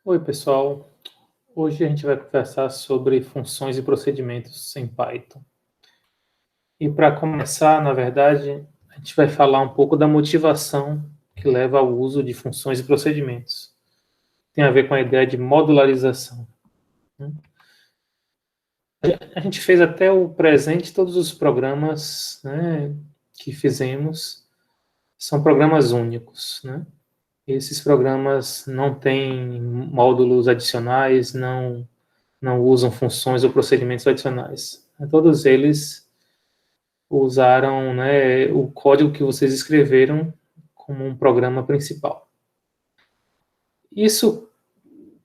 Oi, pessoal. Hoje a gente vai conversar sobre funções e procedimentos em Python. E para começar, na verdade, a gente vai falar um pouco da motivação que leva ao uso de funções e procedimentos. Tem a ver com a ideia de modularização, né? A gente fez até o presente, todos os programas, né, que fizemos são programas únicos, né? Esses programas não têm módulos adicionais, não usam funções ou procedimentos adicionais. Todos eles usaram, né, o código que vocês escreveram como um programa principal. Isso,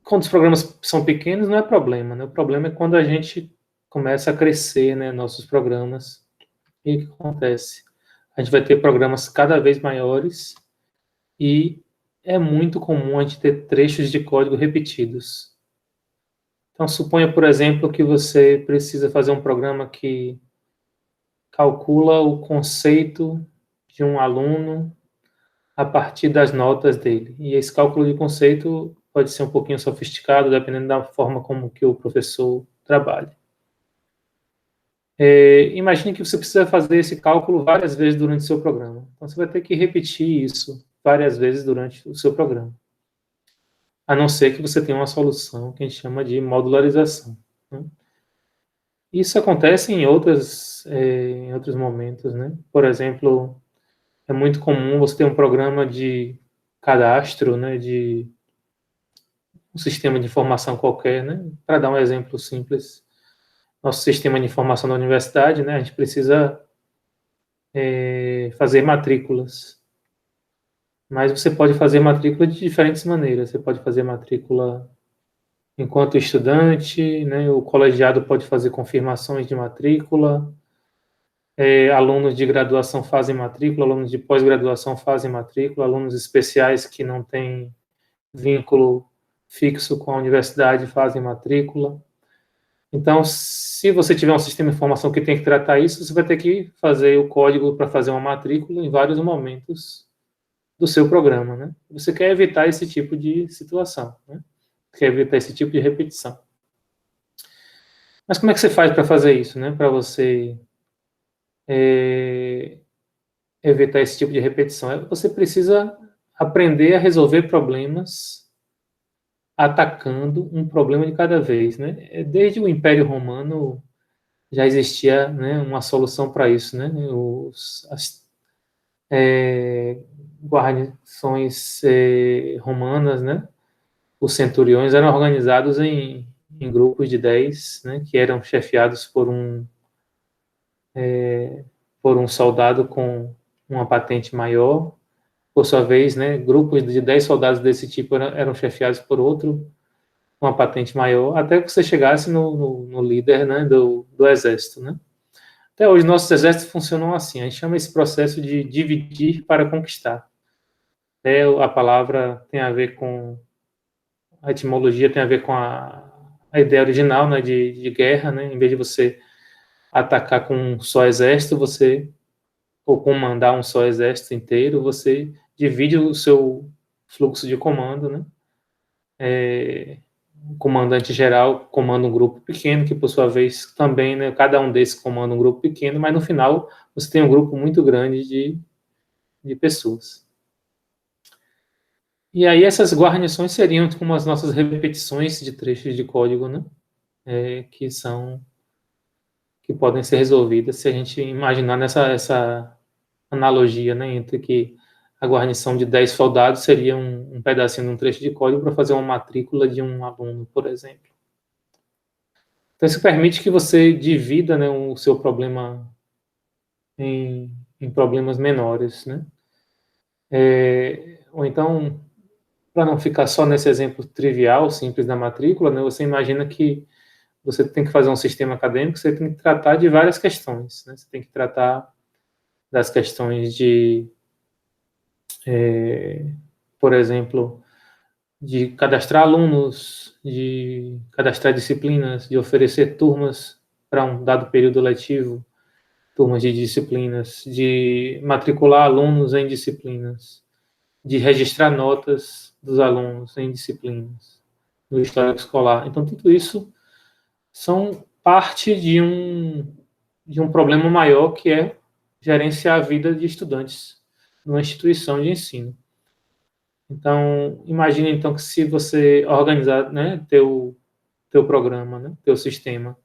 quando os programas são pequenos, não é problema, né? O problema é quando a gente começa a crescer, né, nossos programas. E o que acontece? A gente vai ter programas cada vez maiores e é muito comum a gente ter trechos de código repetidos. Então, suponha, por exemplo, que você precisa fazer um programa que calcula o conceito de um aluno a partir das notas dele. E esse cálculo de conceito pode ser um pouquinho sofisticado, dependendo da forma como que o professor trabalha. Imagine que você precisa fazer esse cálculo várias vezes durante o seu programa. Então, você vai ter que repetir isso várias vezes durante o seu programa. A não ser que você tenha uma solução que a gente chama de modularização, né? Isso acontece em outros momentos, né? Por exemplo, é muito comum você ter um programa de cadastro, né, de um sistema de informação qualquer, né? Para dar um exemplo simples, nosso sistema de informação da universidade, né, a gente precisa fazer matrículas. Mas você pode fazer matrícula de diferentes maneiras. Você pode fazer matrícula enquanto estudante, né? O colegiado pode fazer confirmações de matrícula. Alunos de graduação fazem matrícula, alunos de pós-graduação fazem matrícula, alunos especiais que não têm vínculo fixo com a universidade fazem matrícula. Então, se você tiver um sistema de informação que tem que tratar isso, você vai ter que fazer o código para fazer uma matrícula em vários momentos do seu programa, né? Você quer evitar esse tipo de situação, né? Quer evitar esse tipo de repetição. Mas como é que você faz para fazer isso, né? Para você evitar esse tipo de repetição? Você precisa aprender a resolver problemas atacando um problema de cada vez, né? Desde o Império Romano já existia, né, uma solução para isso, né? As guarnições romanas, né? Os centuriões eram organizados em grupos de 10, né? Que eram chefiados por um soldado com uma patente maior. Por sua vez, né, grupos de 10 soldados desse tipo eram chefiados por outro com uma patente maior, até que você chegasse no líder, né, do exército, né? Até hoje, nossos exércitos funcionam assim. A gente chama esse processo de dividir para conquistar. A palavra tem a ver com... A etimologia tem a ver com a ideia original, né, de guerra, né? Em vez de você atacar com um só exército, ou comandar um só exército inteiro, você divide o seu fluxo de comando, né? O comandante geral comanda um grupo pequeno, que por sua vez também, né, cada um desses comanda um grupo pequeno, mas no final você tem um grupo muito grande de pessoas. E aí essas guarnições seriam como as nossas repetições de trechos de código, né? Que podem ser resolvidas se a gente imaginar essa analogia, né, entre que a guarnição de 10 soldados seria um pedacinho de um trecho de código para fazer uma matrícula de um aluno, por exemplo. Então, isso permite que você divida, né, o seu problema em problemas menores, né? Ou então, para não ficar só nesse exemplo trivial, simples da matrícula, né, você imagina que você tem que fazer um sistema acadêmico, você tem que tratar de várias questões, né? Você tem que tratar das questões por exemplo, de cadastrar alunos, de cadastrar disciplinas, de oferecer turmas para um dado período letivo, turmas de disciplinas, de matricular alunos em disciplinas, de registrar notas dos alunos em disciplinas, no histórico escolar. Então, tudo isso são parte de um problema maior, que é gerenciar a vida de estudantes numa instituição de ensino. Então, imagine então que se você organizar, né, teu programa, né, teu sistema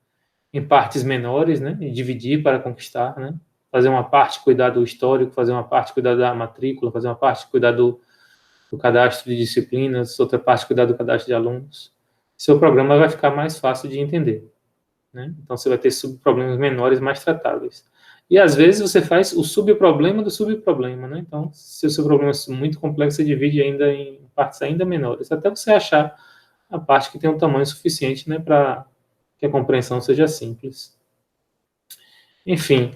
em partes menores, né, e dividir para conquistar, né, fazer uma parte cuidar do histórico, fazer uma parte cuidar da matrícula, fazer uma parte cuidar do cadastro de disciplinas, outra parte cuidar do cadastro de alunos. Seu programa vai ficar mais fácil de entender, né? Então você vai ter subproblemas menores, mais tratáveis. E às vezes você faz o subproblema do subproblema, né? Então, se o seu problema é muito complexo, você divide ainda em partes ainda menores, até você achar a parte que tem um tamanho suficiente, né, para que a compreensão seja simples. Enfim,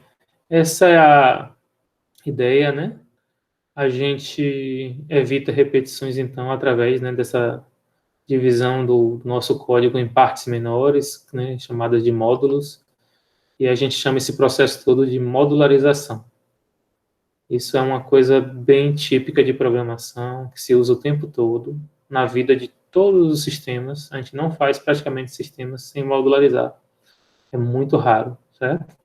essa é a ideia, né? A gente evita repetições, então, através, né, dessa divisão do nosso código em partes menores, né, chamadas de módulos, e a gente chama esse processo todo de modularização. Isso é uma coisa bem típica de programação, que se usa o tempo todo, na vida de todos os sistemas. A gente não faz praticamente sistemas sem modularizar. É muito raro, certo?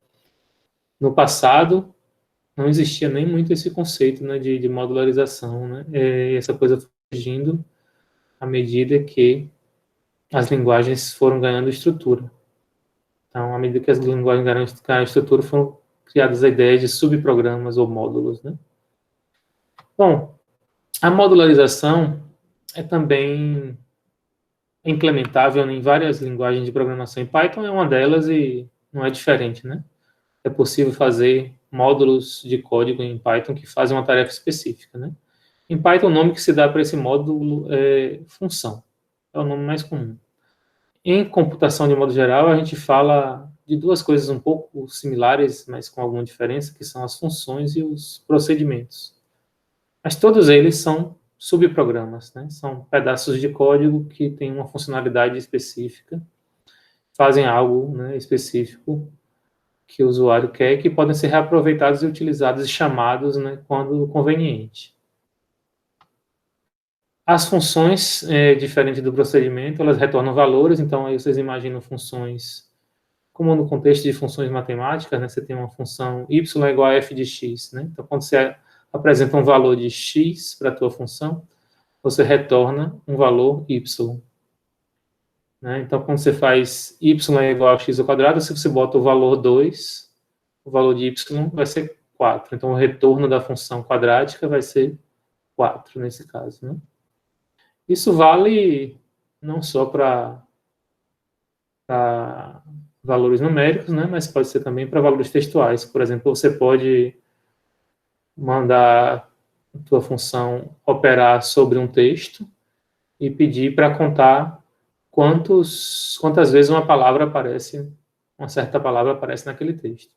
No passado, não existia nem muito esse conceito, né, de modularização, né? Essa coisa foi surgindo à medida que as linguagens foram ganhando estrutura. Então, à medida que as linguagens ganharam estrutura, foram criadas a ideia de subprogramas ou módulos, né? Bom, a modularização é também implementável em várias linguagens de programação. E Python é uma delas e não é diferente, né? É possível fazer módulos de código em Python que fazem uma tarefa específica, né? Em Python, o nome que se dá para esse módulo é função. É o nome mais comum. Em computação, de modo geral, a gente fala de duas coisas um pouco similares, mas com alguma diferença, que são as funções e os procedimentos. Mas todos eles são subprogramas, né? São pedaços de código que têm uma funcionalidade específica, fazem algo, né, específico que o usuário quer e que podem ser reaproveitados e utilizados e chamados, né, quando conveniente. As funções, diferente do procedimento, elas retornam valores, então aí vocês imaginam funções, como no contexto de funções matemáticas, né, você tem uma função y é igual a f de x, né? Então, quando você apresenta um valor de x para a tua função, você retorna um valor y. Né? Então, quando você faz y é igual a x ao quadrado, se você bota o valor 2, o valor de y vai ser 4. Então, o retorno da função quadrática vai ser 4, nesse caso, né? Isso vale não só para valores numéricos, né, mas pode ser também para valores textuais. Por exemplo, você pode mandar a tua função operar sobre um texto e pedir para contar quantas vezes uma palavra aparece, uma certa palavra aparece naquele texto.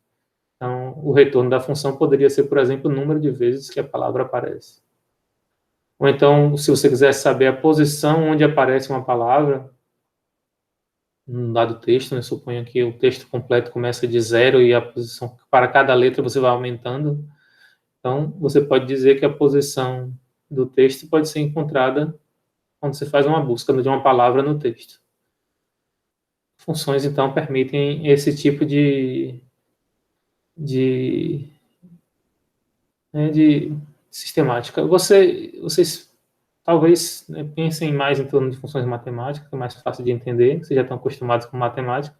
Então, o retorno da função poderia ser, por exemplo, o número de vezes que a palavra aparece. Ou então, se você quiser saber a posição onde aparece uma palavra, num dado texto, né, suponha que o texto completo começa de 0 e a posição para cada letra você vai aumentando. Então, você pode dizer que a posição do texto pode ser encontrada quando você faz uma busca de uma palavra no texto. Funções, então, permitem esse tipo de, de sistemática. Vocês talvez, né, pensem mais em torno de funções matemáticas, que é mais fácil de entender, vocês já estão acostumados com matemática.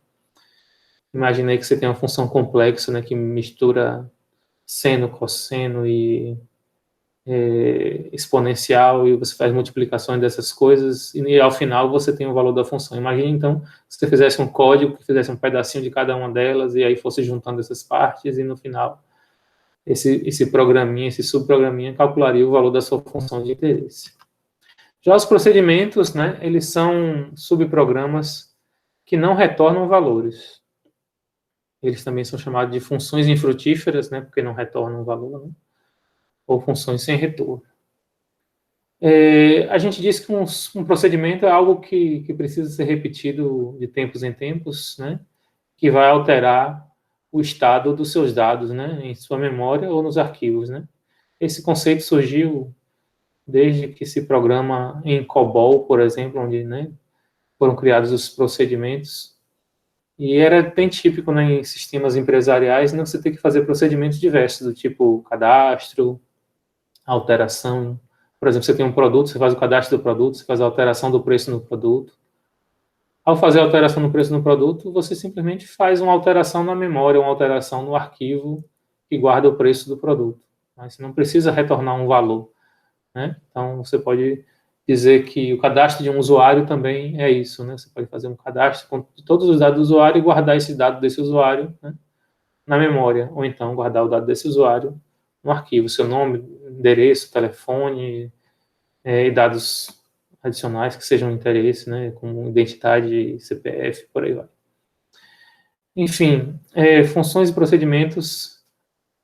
Imaginei que você tem uma função complexa, né, que mistura seno, cosseno e exponencial, e você faz multiplicações dessas coisas, e ao final você tem o valor da função. Imagine, então, se você fizesse um código que fizesse um pedacinho de cada uma delas, e aí fosse juntando essas partes, e no final esse programinha, esse subprograminha calcularia o valor da sua função de interesse. Já os procedimentos, né, eles são subprogramas que não retornam valores. Eles também são chamados de funções infrutíferas, né, porque não retornam valor, né, ou funções sem retorno. A gente diz que um procedimento é algo que precisa ser repetido de tempos em tempos, né, que vai alterar o estado dos seus dados, né, em sua memória ou nos arquivos, né. Esse conceito surgiu desde que se programa em COBOL, por exemplo, onde, né, foram criados os procedimentos, e era bem típico, né, em sistemas empresariais, não você ter que fazer procedimentos diversos, do tipo cadastro, alteração. Por exemplo, você tem um produto, você faz o cadastro do produto, você faz a alteração do preço no produto. Ao fazer a alteração no preço no produto, você simplesmente faz uma alteração na memória, uma alteração no arquivo que guarda o preço do produto. Mas você não precisa retornar um valor, né? Então, você pode dizer que o cadastro de um usuário também é isso, né? Você pode fazer um cadastro de todos os dados do usuário e guardar esse dado desse usuário, né, na memória, ou então guardar o dado desse usuário no arquivo, seu nome, endereço, telefone, e dados adicionais que sejam de interesse, né, como identidade, CPF, por aí vai. Enfim, funções e procedimentos,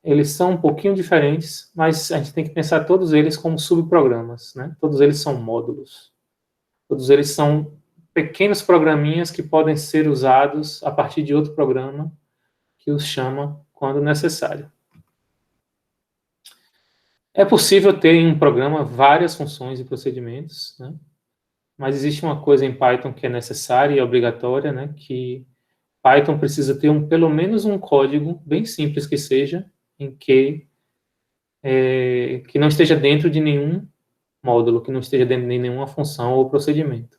eles são um pouquinho diferentes, mas a gente tem que pensar todos eles como subprogramas, né? Todos eles são módulos. Todos eles são pequenos programinhas que podem ser usados a partir de outro programa que os chama quando necessário. É possível ter em um programa várias funções e procedimentos, né? Mas existe uma coisa em Python que é necessária e obrigatória, né? Que Python precisa ter pelo menos um código, bem simples que seja, em que não esteja dentro de nenhum módulo, que não esteja dentro de nenhuma função ou procedimento.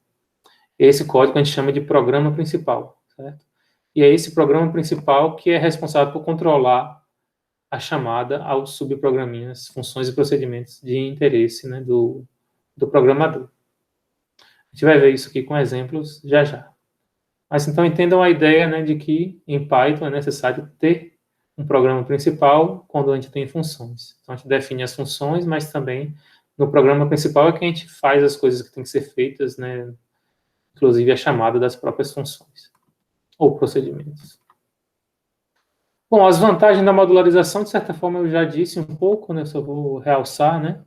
Esse código a gente chama de programa principal, certo? E é esse programa principal que é responsável por controlar a chamada aos subprograminhas, funções e procedimentos de interesse, né, do programador. A gente vai ver isso aqui com exemplos já já. Mas então entendam a ideia, né, de que em Python é necessário ter um programa principal quando a gente tem funções. Então a gente define as funções, mas também no programa principal é que a gente faz as coisas que têm que ser feitas, né, inclusive a chamada das próprias funções ou procedimentos. Bom, as vantagens da modularização, de certa forma, eu já disse um pouco, né, só vou realçar, né.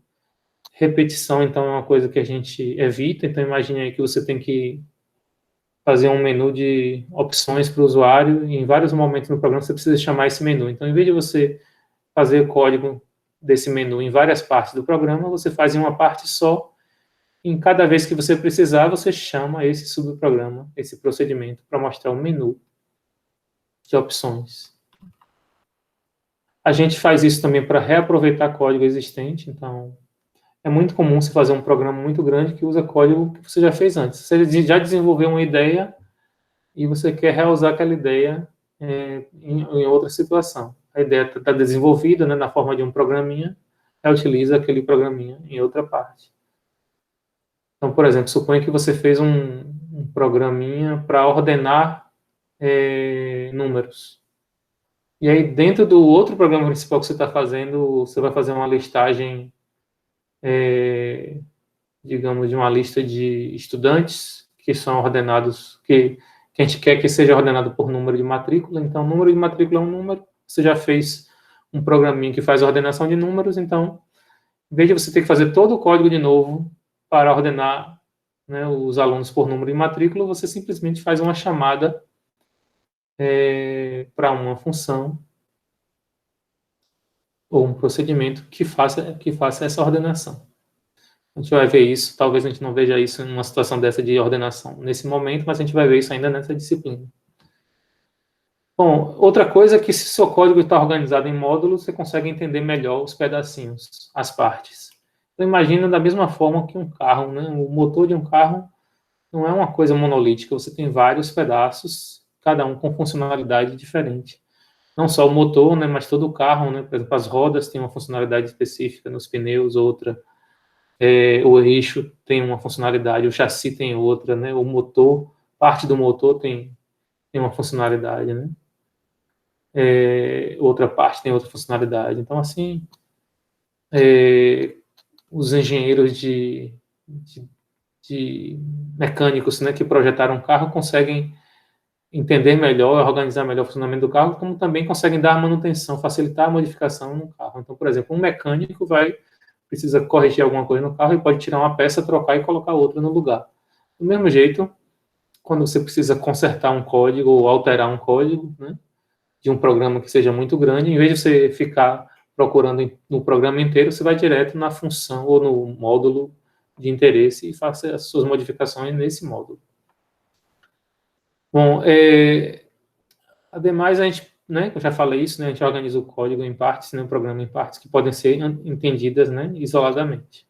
Repetição, então, é uma coisa que a gente evita, então imagine aí que você tem que fazer um menu de opções para o usuário, e em vários momentos no programa você precisa chamar esse menu. Então, em vez de você fazer o código desse menu em várias partes do programa, você faz em uma parte só, e em cada vez que você precisar, você chama esse subprograma, esse procedimento, para mostrar o menu de opções. A gente faz isso também para reaproveitar código existente, então é muito comum você fazer um programa muito grande que usa código que você já fez antes. Você já desenvolveu uma ideia e você quer reusar aquela ideia em outra situação. A ideia está desenvolvida, né, na forma de um programinha, utiliza aquele programinha em outra parte. Então, por exemplo, suponha que você fez um programinha para ordenar números. E aí, dentro do outro programa principal que você está fazendo, você vai fazer uma listagem, digamos, de uma lista de estudantes que são ordenados, que a gente quer que seja ordenado por número de matrícula. Então, número de matrícula é um número, você já fez um programinha que faz a ordenação de números, então, em vez de você ter que fazer todo o código de novo para ordenar, né, os alunos por número de matrícula, você simplesmente faz uma chamada para uma função ou um procedimento que faça essa ordenação. A gente vai ver isso, talvez a gente não veja isso em uma situação dessa de ordenação nesse momento, mas a gente vai ver isso ainda nessa disciplina. Bom, outra coisa é que se seu código está organizado em módulos, você consegue entender melhor os pedacinhos, as partes. Então, imagina da mesma forma que um carro, né? O motor de um carro não é uma coisa monolítica, você tem vários pedaços, cada um com funcionalidade diferente. Não só o motor, né, mas todo o carro, né? Por exemplo, as rodas têm uma funcionalidade específica, nos pneus outra, o eixo tem uma funcionalidade, o chassi tem outra, né? O motor, parte do motor tem uma funcionalidade, né? Outra parte tem outra funcionalidade. Então, assim, os engenheiros de mecânicos, né, que projetaram um carro conseguem entender melhor, organizar melhor o funcionamento do carro, como também conseguem dar manutenção, facilitar a modificação no carro. Então, por exemplo, um mecânico precisa corrigir alguma coisa no carro e pode tirar uma peça, trocar e colocar outra no lugar. Do mesmo jeito, quando você precisa consertar um código ou alterar um código, né, de um programa que seja muito grande, em vez de você ficar procurando no programa inteiro, você vai direto na função ou no módulo de interesse e faça as suas modificações nesse módulo. Bom, ademais, a gente, né, eu já falei isso, né, a gente organiza o código em partes, né, o programa em partes que podem ser entendidas, né, isoladamente.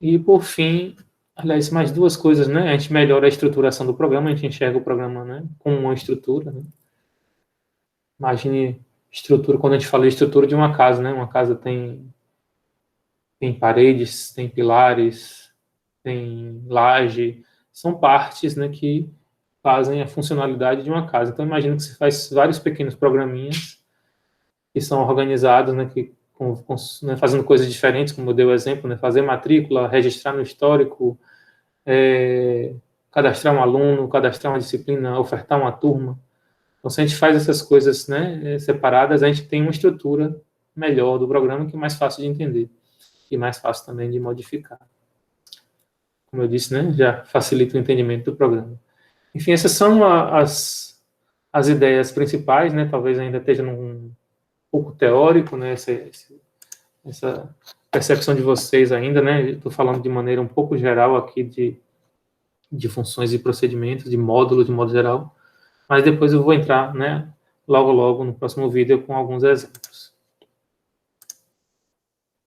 E, por fim, aliás, mais duas coisas, né, a gente melhora a estruturação do programa, a gente enxerga o programa, né, como uma estrutura, né. Imagine estrutura, quando a gente fala de estrutura de uma casa, né, uma casa tem paredes, tem pilares, tem laje, são partes, né, que fazem a funcionalidade de uma casa. Então, imagina que você faz vários pequenos programinhas que são organizados, né, né, fazendo coisas diferentes, como eu dei o exemplo, né, fazer matrícula, registrar no histórico, cadastrar um aluno, cadastrar uma disciplina, ofertar uma turma. Então, se a gente faz essas coisas, né, separadas, a gente tem uma estrutura melhor do programa que é mais fácil de entender e mais fácil também de modificar. Como eu disse, né, já facilita o entendimento do programa. Enfim, essas são as ideias principais, né, talvez ainda esteja num pouco teórico, né, essa percepção de vocês ainda, né, estou falando de maneira um pouco geral aqui de funções e procedimentos, de módulos de modo geral, mas depois eu vou entrar, né, logo no próximo vídeo com alguns exemplos.